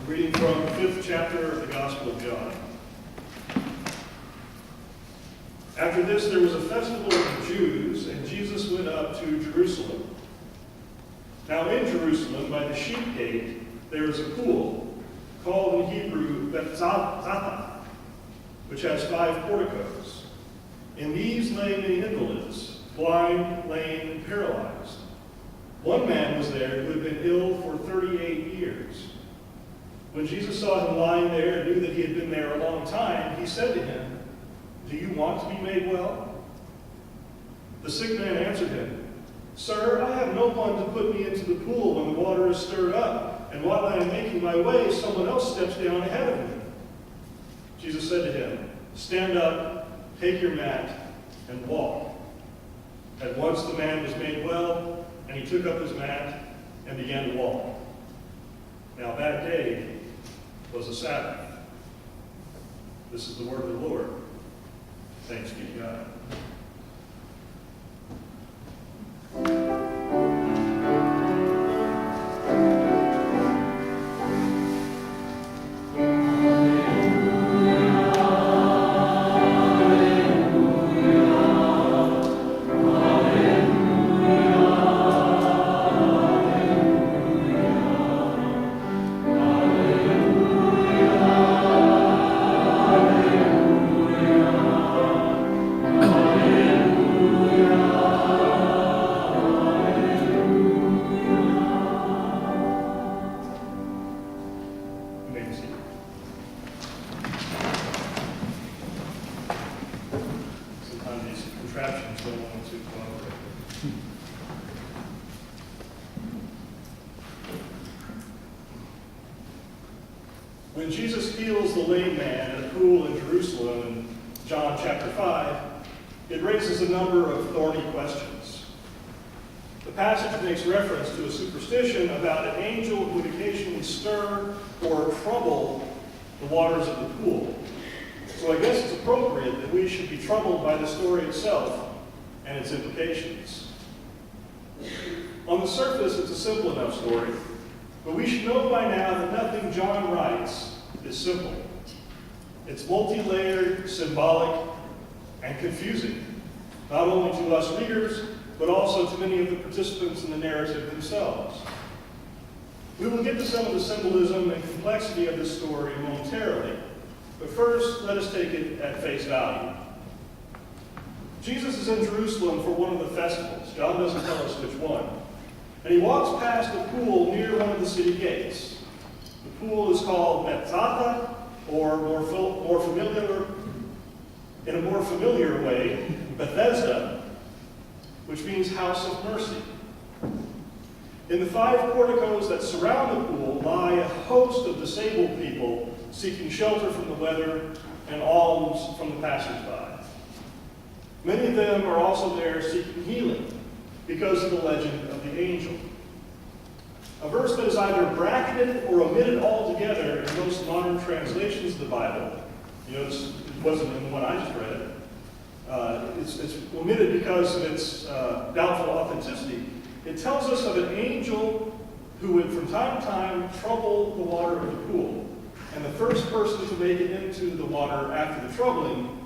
Reading from the 5th chapter of the Gospel of John. After this, there was a festival of the Jews, and Jesus went up to Jerusalem. Now in Jerusalem, by the sheep gate, there is a pool, called in Hebrew Bethzatha, which has 5 porticos. In these lay many invalids, blind, lame, and paralyzed. One man was there who had been ill for 38 years. When Jesus saw him lying there and knew that he had been there a long time, he said to him, "Do you want to be made well?" The sick man answered him, "Sir, I have no one to put me into the pool when the water is stirred up, and while I am making my way, someone else steps down ahead of me." Jesus said to him, "Stand up, take your mat, and walk." At once the man was made well, and he took up his mat and began to walk. Now that day was a Sabbath. This is the word of the Lord. Thanks be to God. When Jesus heals the lame man at a pool in Jerusalem in John chapter 5, it raises a number of thorny questions. The passage makes reference to a superstition about an angel who would occasionally stir or trouble the waters of the pool. So I guess it's appropriate that we should be troubled by the story itself and its implications. On the surface, it's a simple enough story, but we should know by now that nothing John writes is simple. It's multi-layered, symbolic, and confusing, not only to us readers, but also to many of the participants in the narrative themselves. We will get to some of the symbolism and complexity of this story momentarily, but first, let us take it at face value. Jesus is in Jerusalem for one of the festivals. John doesn't tell us which one. And he walks past a pool near one of the city gates. The pool is called Bethzatha, or in a more familiar way, Bethesda, which means house of mercy. In the 5 porticos that surround the pool lie a host of disabled people seeking shelter from the weather and alms from the passersby. Many of them are also there seeking healing because of the legend of the angel. A verse that is either bracketed or omitted altogether in most modern translations of the Bible. You notice it wasn't in the one I just read. It's omitted because of its doubtful authenticity. It tells us of an angel who would from time to time trouble the water of the pool. And the first person to make it into the water after the troubling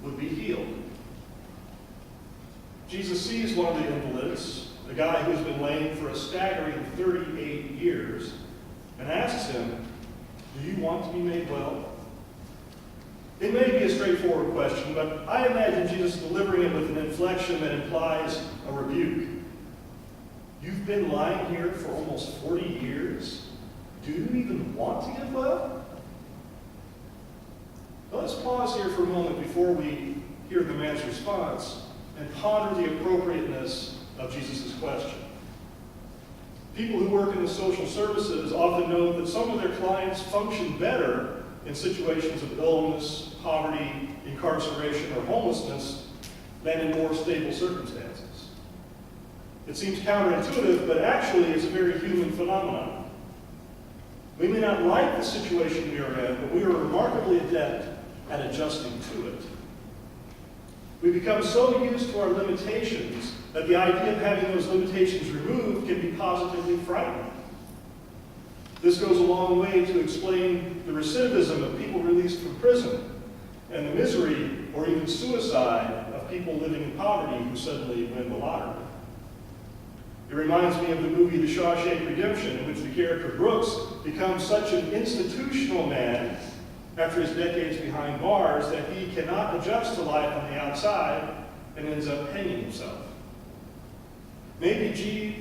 would be healed. Jesus sees one of the invalids, a guy who's been lame for a staggering 38 years, and asks him, "Do you want to be made well?" It may be a straightforward question, but I imagine Jesus delivering it with an inflection that implies a rebuke. "You've been lying here for almost 40 years. Do you even want to get well?" Now let's pause here for a moment before we hear the man's response and ponder the appropriateness of Jesus' question. People who work in the social services often know that some of their clients function better in situations of illness, poverty, incarceration, or homelessness than in more stable circumstances. It seems counterintuitive, but actually it's a very human phenomenon. We may not like the situation we are in, but we are remarkably adept at adjusting to it. We become so used to our limitations that the idea of having those limitations removed can be positively frightening. This goes a long way to explain the recidivism of people released from prison and the misery or even suicide of people living in poverty who suddenly win the lottery. It reminds me of the movie The Shawshank Redemption, in which the character Brooks becomes such an institutional man after his decades behind bars that he cannot adjust to life on the outside and ends up hanging himself. Maybe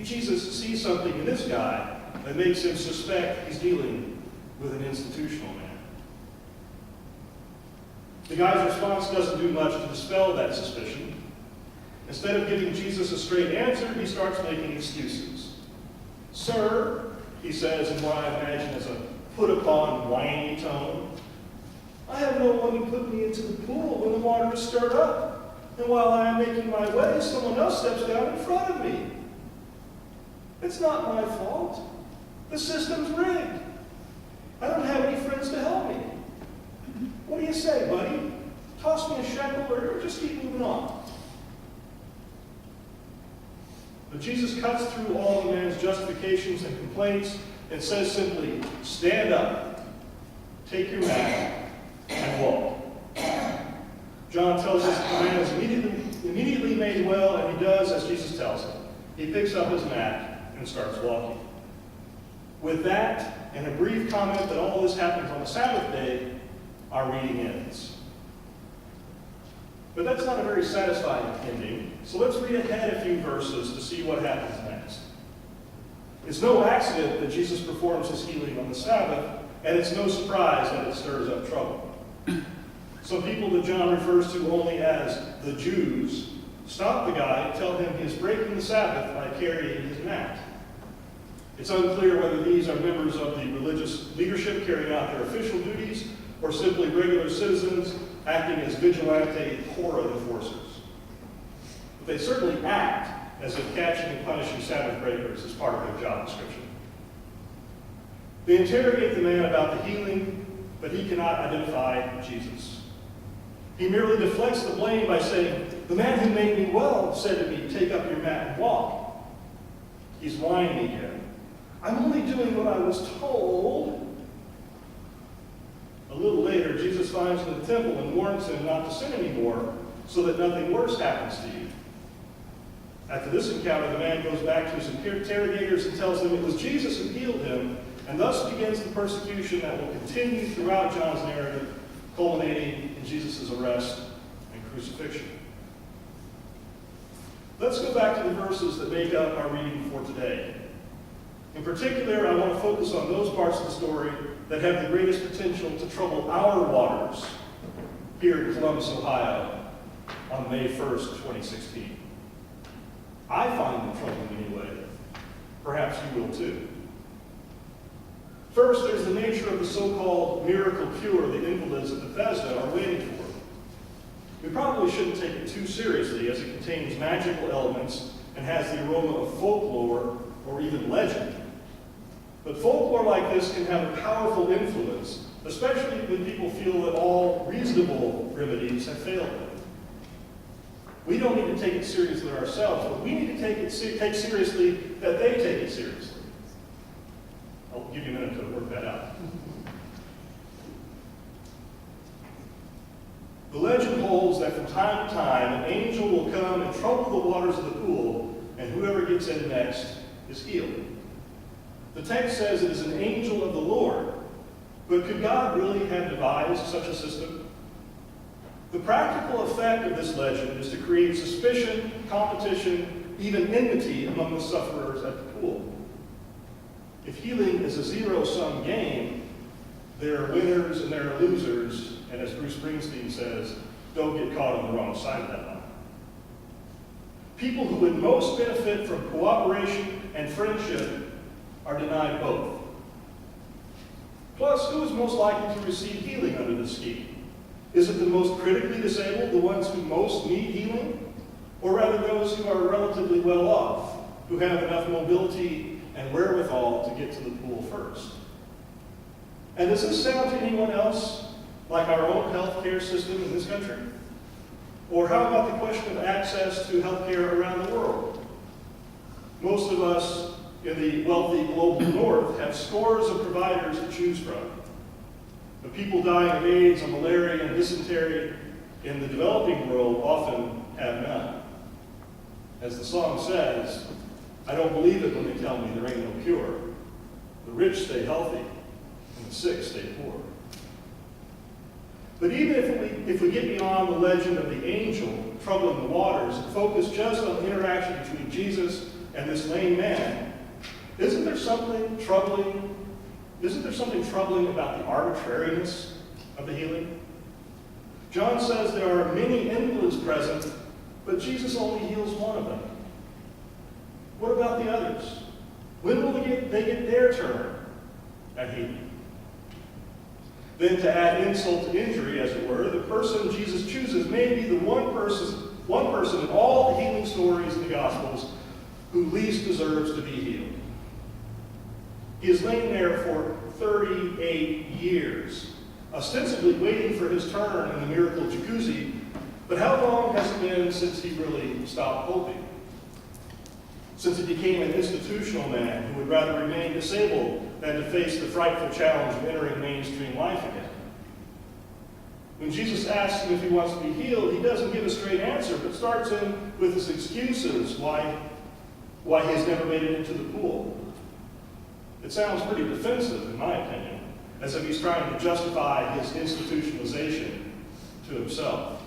Jesus sees something in this guy that makes him suspect he's dealing with an institutional man. The guy's response doesn't do much to dispel that suspicion. Instead of giving Jesus a straight answer, he starts making excuses. "Sir," he says in what I imagine as a put-upon, whiny tone, "I have no one to put me into the pool when the water is stirred up. And while I am making my way, someone else steps down in front of me. It's not my fault. The system's rigged. I don't have any friends to help me. What do you say, buddy? Toss me a shekel or just keep moving on." But Jesus cuts through all the man's justifications and complaints and says simply, "Stand up, take your mat, and walk." John tells us that the man is immediately made well, and he does as Jesus tells him. He picks up his mat and starts walking. With that, and a brief comment that all this happens on the Sabbath day, our reading ends. But that's not a very satisfying ending, so let's read ahead a few verses to see what happens next. It's no accident that Jesus performs his healing on the Sabbath, and it's no surprise that it stirs up trouble. Some people that John refers to only as the Jews stop the guy, tell him he is breaking the Sabbath by carrying his mat. It's unclear whether these are members of the religious leadership carrying out their official duties or simply regular citizens acting as vigilante Torah enforcers. But they certainly act as if catching and punishing Sabbath breakers is part of their job description. They interrogate the man about the healing, but he cannot identify Jesus. He merely deflects the blame by saying, "The man who made me well said to me, 'Take up your mat and walk.'" He's whining again. "I'm only doing what I was told." A little later, Jesus finds him in the temple and warns him not to sin anymore so that nothing worse happens to you. After this encounter, the man goes back to his interrogators and tells them it was Jesus who healed him, and thus begins the persecution that will continue throughout John's narrative, culminating in Jesus' arrest and crucifixion. Let's go back to the verses that make up our reading for today. In particular, I want to focus on those parts of the story that have the greatest potential to trouble our waters here in Columbus, Ohio, on May 1st, 2016. I find them troubling anyway. Perhaps you will too. First, there's the nature of the so-called miracle cure the invalids at Bethesda are waiting for. We probably shouldn't take it too seriously, as it contains magical elements and has the aroma of folklore or even legend. But folklore like this can have a powerful influence, especially when people feel that all reasonable remedies have failed them. We don't need to take it seriously ourselves, but we need to take seriously that they take it seriously. I'll give you a minute to work that out. The legend holds that from time to time, an angel will come and trouble the waters of the pool, and whoever gets in next is healed. The text says it is an angel of the Lord, but could God really have devised such a system? The practical effect of this legend is to create suspicion, competition, even enmity among the sufferers at the pool. If healing is a zero-sum game, there are winners and there are losers, and as Bruce Springsteen says, don't get caught on the wrong side of that line. People who would most benefit from cooperation and friendship are denied both. Plus, who is most likely to receive healing under this scheme? Is it the most critically disabled, the ones who most need healing? Or rather those who are relatively well off, who have enough mobility and wherewithal to get to the pool first? And does this sound to anyone else like our own healthcare system in this country? Or how about the question of access to healthcare around the world? Most of us in the wealthy global north have scores of providers to choose from. The people dying of AIDS and malaria and dysentery in the developing world often have none. As the song says, I don't believe it when they tell me there ain't no cure. The rich stay healthy, and the sick stay poor. But even if we get beyond the legend of the angel troubling the waters and focus just on the interaction between Jesus and this lame man, isn't there something troubling about the arbitrariness of the healing? John says there are many invalids present, but Jesus only heals one of them. What about the others? When will they get their turn at healing? Then to add insult to injury, as it were, the person Jesus chooses may be the one person in all the healing stories in the Gospels who least deserves to be healed. He has lain there for 38 years, ostensibly waiting for his turn in the miracle jacuzzi, but how long has it been since he really stopped hoping? Since he became an institutional man who would rather remain disabled than to face the frightful challenge of entering mainstream life again. When Jesus asks him if he wants to be healed, he doesn't give a straight answer, but starts in with his excuses why he has never made it into the pool. It sounds pretty defensive, in my opinion, as if he's trying to justify his institutionalization to himself.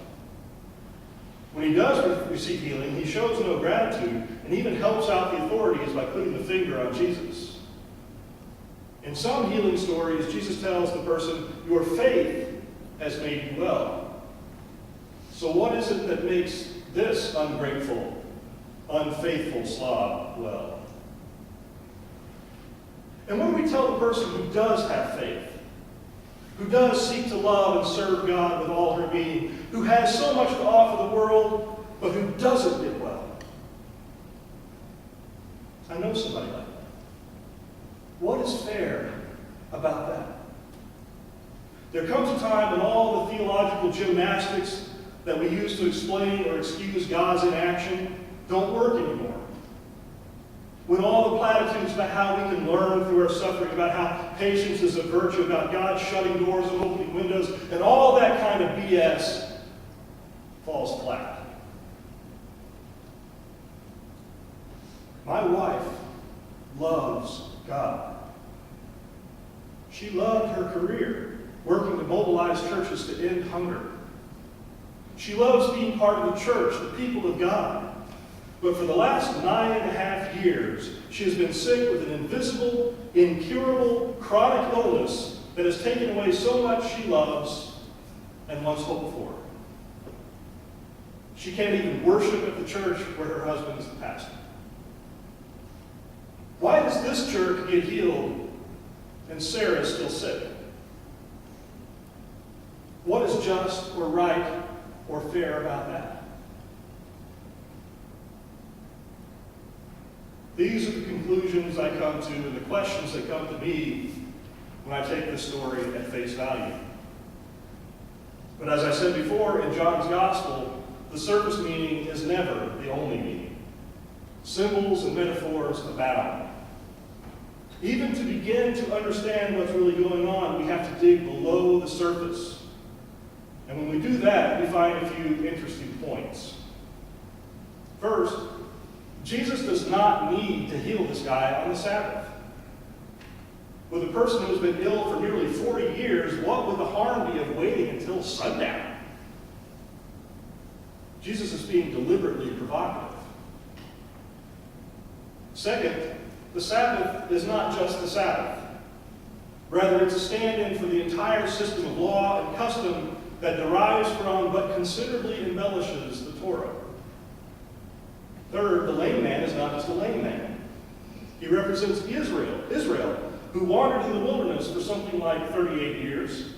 When he does receive healing, he shows no gratitude and even helps out the authorities by putting the finger on Jesus. In some healing stories, Jesus tells the person, your faith has made you well. So what is it that makes this ungrateful, unfaithful slob well? And what do we tell the person who does have faith, who does seek to love and serve God with all her being, who has so much to offer the world, but who doesn't get well? I know somebody like that. What is fair about that? There comes a time when all the theological gymnastics that we use to explain or excuse God's inaction don't work anymore. When all the platitudes about how we can learn through our suffering, about how patience is a virtue, about God shutting doors and opening windows, and all that kind of BS falls flat. My wife loves God. She loved her career, working to mobilize churches to end hunger. She loves being part of the church, the people of God. But for the last 9.5 years, she has been sick with an invisible, incurable, chronic illness that has taken away so much she loves and once hoped for. She can't even worship at the church where her husband is the pastor. Why does this church get healed and Sarah is still sick? What is just or right or fair about that? These are the conclusions I come to and the questions that come to me when I take this story at face value. But as I said before, in John's Gospel, the surface meaning is never the only meaning. Symbols and metaphors abound. Even to begin to understand what's really going on, we have to dig below the surface. And when we do that, we find a few interesting points. First, Jesus does not need to heal this guy on the Sabbath. With a person who's been ill for nearly 40 years, what would the harm be of waiting until sundown? Jesus is being deliberately provocative. Second, the Sabbath is not just the Sabbath. Rather, it's a stand-in for the entire system of law and custom that derives from but considerably embellishes the Torah. Third, the lame man is not just a lame man. He represents Israel, who wandered in the wilderness for something like 38 years.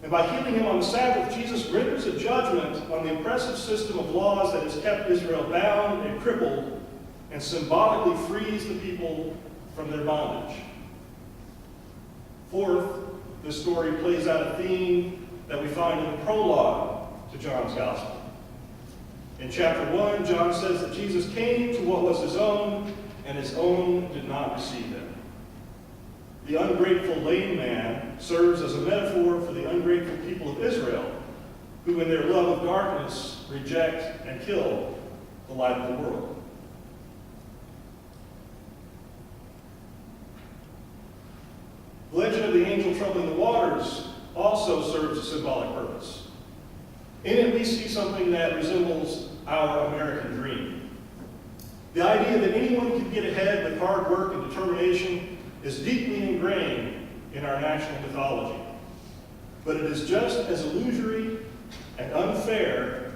And by healing him on the Sabbath, Jesus renders a judgment on the oppressive system of laws that has kept Israel bound and crippled and symbolically frees the people from their bondage. Fourth, this story plays out a theme that we find in the prologue to John's Gospel. In chapter 1, John says that Jesus came to what was his own, and his own did not receive him. The ungrateful lame man serves as a metaphor for the ungrateful people of Israel, who in their love of darkness reject and kill the light of the world. The legend of the angel troubling the waters also serves a symbolic purpose. In it, we see something that resembles our American dream. The idea that anyone can get ahead with hard work and determination is deeply ingrained in our national mythology. But it is just as illusory and unfair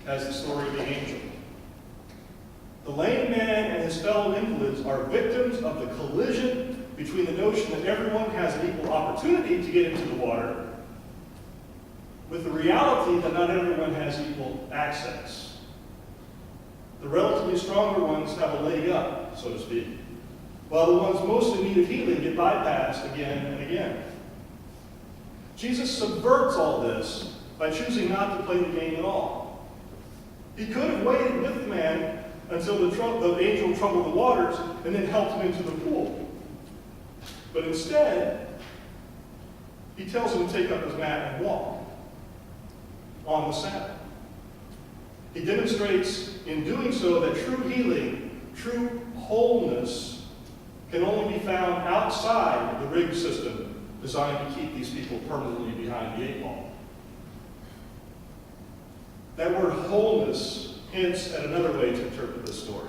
as the story of the angel. The lame man and his fellow invalids are victims of the collision between the notion that everyone has an equal opportunity to get into the water with the reality that not everyone has equal access. The relatively stronger ones have a leg up, so to speak, while the ones most in need of healing get bypassed again and again. Jesus subverts all this by choosing not to play the game at all. He could have waited with the man until the angel troubled the waters and then helped him into the pool. But instead, he tells him to take up his mat and walk on the Sabbath. He demonstrates in doing so that true healing, true wholeness, can only be found outside the rigged system designed to keep these people permanently behind the eight ball. That word wholeness hints at another way to interpret this story.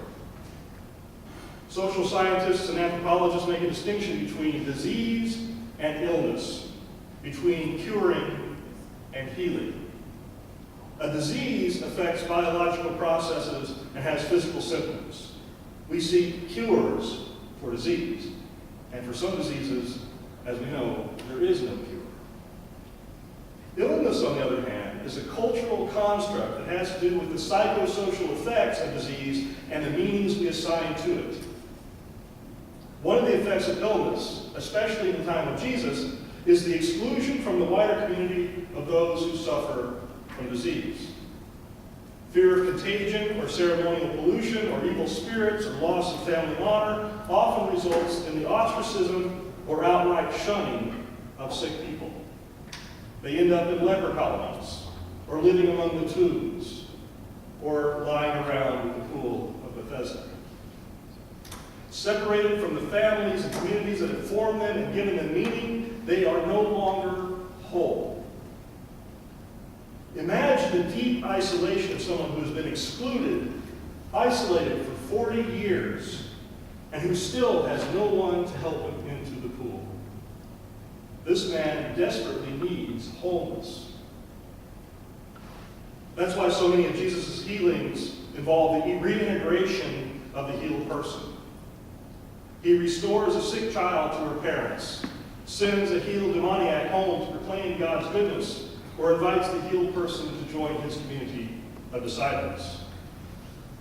Social scientists and anthropologists make a distinction between disease and illness, between curing and healing. A disease affects biological processes and has physical symptoms. We seek cures for disease, and for some diseases, as we know, there is no cure. Illness, on the other hand, is a cultural construct that has to do with the psychosocial effects of disease and the meanings we assign to it. One of the effects of illness, especially in the time of Jesus, is the exclusion from the wider community of those who suffer from disease. Fear of contagion or ceremonial pollution or evil spirits or loss of family honor often results in the ostracism or outright shunning of sick people. They end up in leper colonies, or living among the tombs, or lying around the pool of Bethesda. Separated from the families and communities that have formed them and given them meaning, they are no longer whole. Imagine the deep isolation of someone who has been excluded, isolated for 40 years, and who still has no one to help him into the pool. This man desperately needs wholeness. That's why so many of Jesus' healings involve the reintegration of the healed person. He restores a sick child to her parents, sends a healed demoniac home to proclaim God's goodness, or invites the healed person to join his community of disciples.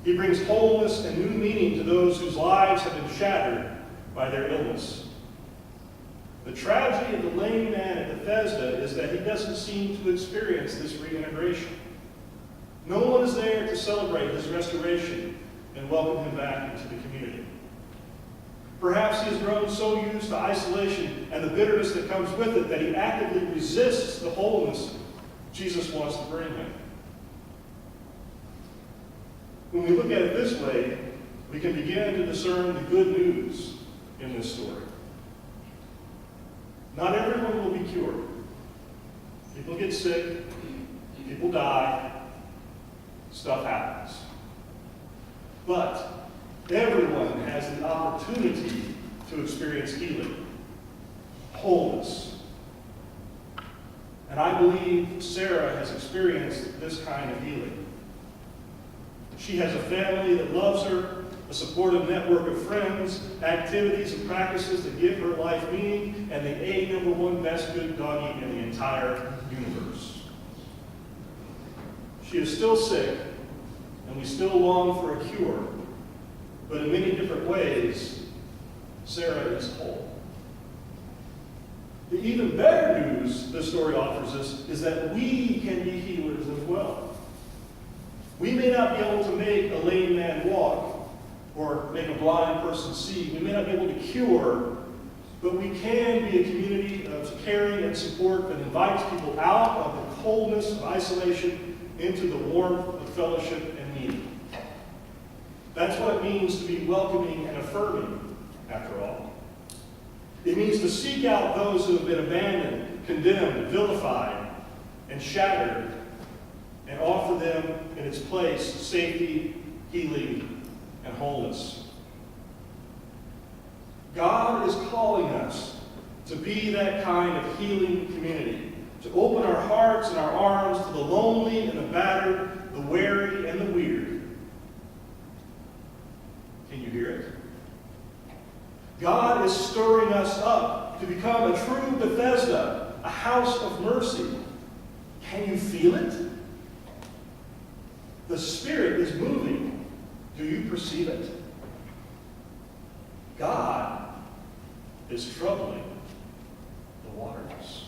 He brings wholeness and new meaning to those whose lives have been shattered by their illness. The tragedy of the lame man at Bethesda is that he doesn't seem to experience this reintegration. No one is there to celebrate his restoration and welcome him back into the community. Perhaps he has grown so used to isolation and the bitterness that comes with it that he actively resists the wholeness Jesus wants to bring him. When we look at it this way, we can begin to discern the good news in this story. Not everyone will be cured. People get sick, people die, stuff happens. But everyone has the opportunity to experience healing, wholeness. And I believe Sarah has experienced this kind of healing. She has a family that loves her, a supportive network of friends, activities and practices that give her life meaning, and the #1 best good doggy in the entire universe. She is still sick, and we still long for a cure, but in many different ways, Sarah is whole. The even better news this story offers us is that we can be healers as well. We may not be able to make a lame man walk, or make a blind person see. We may not be able to cure, but we can be a community of caring and support that invites people out of the coldness of isolation into the warmth of fellowship and meeting. That's what it means to be welcoming and affirming, after all. It means to seek out those who have been abandoned, condemned, vilified, and shattered, and offer them in its place safety, healing, and wholeness. God is calling us to be that kind of healing community, to open our hearts and our arms to the lonely and the battered, the weary and the weird. Can you hear it? God is stirring us up to become a true Bethesda, a house of mercy. Can you feel it? The Spirit is moving. Do you perceive it? God is troubling the waters.